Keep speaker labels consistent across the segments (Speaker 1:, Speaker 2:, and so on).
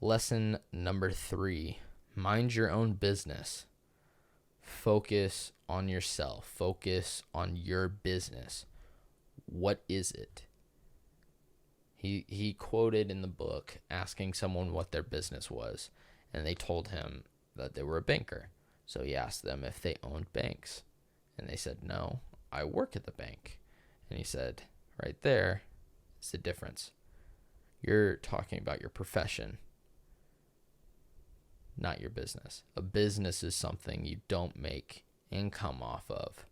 Speaker 1: Lesson number 3, mind your own business. Focus on yourself. Focus on your business. What is it? He quoted in the book asking someone what their business was, and they told him that they were a banker. So he asked them if they owned banks, and they said, no, I work at the bank. And he said, right there is the difference. You're talking about your profession, not your business. A business is something you don't make income off of.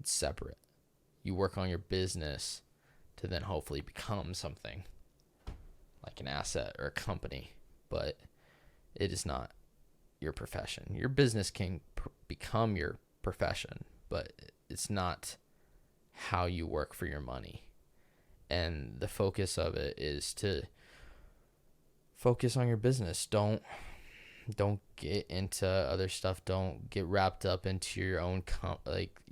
Speaker 1: It's separate. You work on your business to then hopefully become something like an asset or a company, but it is not your profession. Your business can become your profession, but it's not how you work for your money. And the focus of it is to focus on your business. Don't get into other stuff. Don't get wrapped up into your own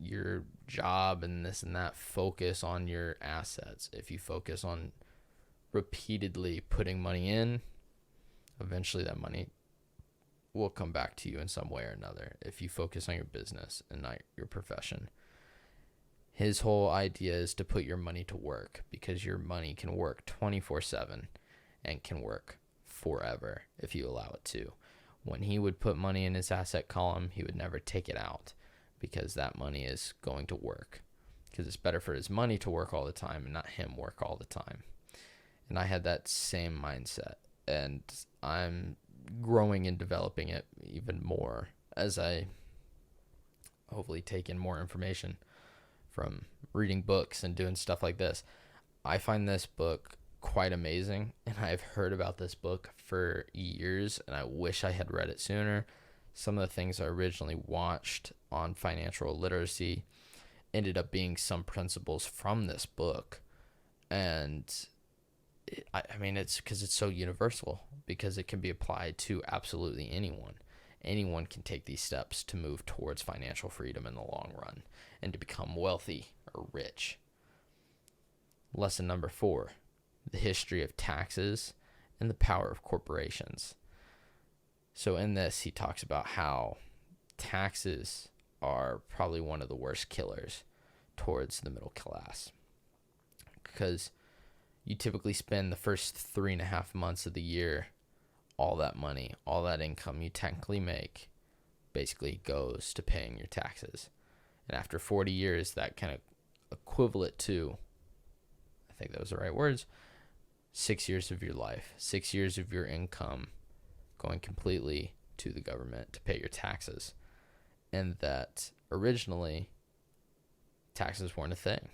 Speaker 1: your job and this and that. Focus on your assets. If you focus on repeatedly putting money in, eventually that money will come back to you in some way or another. If you focus on your business and not your profession. His whole idea is to put your money to work, because your money can work 24/7 and can work forever if you allow it to. When he would put money in his asset column, he would never take it out, because that money is going to work, because it's better for his money to work all the time and not him work all the time. And I had that same mindset, and I'm growing and developing it even more as I hopefully take in more information from reading books and doing stuff like this. I find this book quite amazing, and I've heard about this book for years, and I wish I had read it sooner. Some of the things I originally watched on financial literacy ended up being some principles from this book, and it's because it's so universal, because it can be applied to absolutely anyone. Anyone can take these steps to move towards financial freedom in the long run and to become wealthy or rich. Lesson number 4, the history of taxes and the power of corporations. So in this, he talks about how taxes are probably one of the worst killers towards the middle class, because you typically spend the first 3.5 months of the year, all that money, all that income you technically make basically goes to paying your taxes. And after 40 years, that kind of equivalent to, I think those are the right words, 6 years of your life, 6 years of your income going completely to the government to pay your taxes. And that originally, taxes weren't a thing.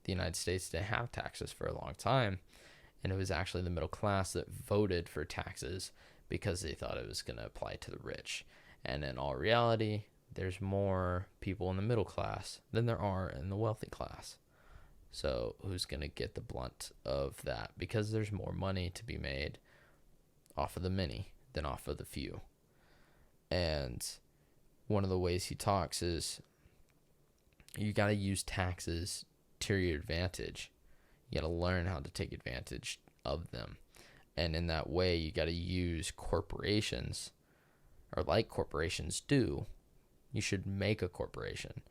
Speaker 1: The United States didn't have taxes for a long time, and it was actually the middle class that voted for taxes because they thought it was going to apply to the rich. And in all reality, there's more people in the middle class than there are in the wealthy class. So who's going to get the blunt of that? Because there's more money to be made off of the many than off of the few. And one of the ways he talks is you got to use taxes to your advantage. You got to learn how to take advantage of them. And in that way, you got to use corporations, or like corporations do, you should make a corporation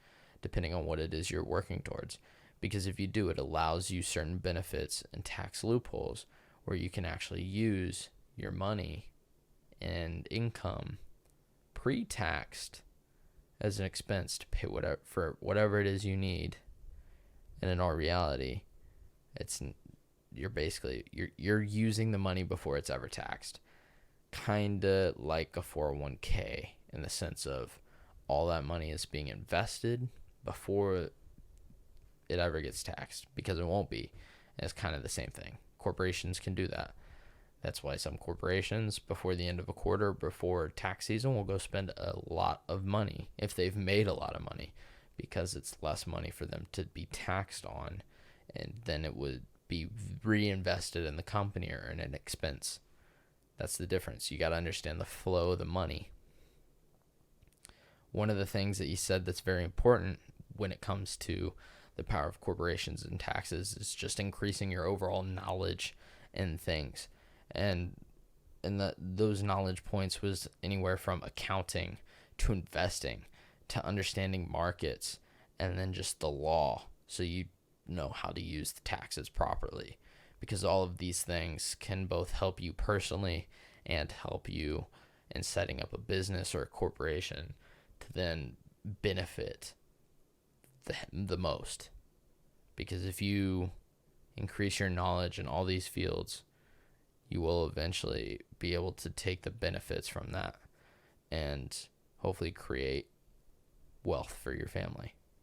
Speaker 1: depending on what it is you're working towards. Because if you do, it allows you certain benefits and tax loopholes where you can actually use your money and income pre-taxed as an expense to pay whatever it is you need. And in all reality, you're using the money before it's ever taxed. Kinda like a 401k, in the sense of all that money is being invested before it ever gets taxed, because it won't be. And it's kind of the same thing. Corporations can do that. That's why some corporations, before the end of a quarter, before tax season, will go spend a lot of money if they've made a lot of money, because it's less money for them to be taxed on, and then it would be reinvested in the company or in an expense. That's the difference. You got to understand the flow of the money. One of the things that you said that's very important when it comes to the power of corporations and taxes is just increasing your overall knowledge in things. and those knowledge points was anywhere from accounting to investing to understanding markets, and then just the law, so you know how to use the taxes properly, because all of these things can both help you personally and help you in setting up a business or a corporation to then benefit the most. Because if you increase your knowledge in all these fields, you will eventually be able to take the benefits from that and hopefully create wealth for your family.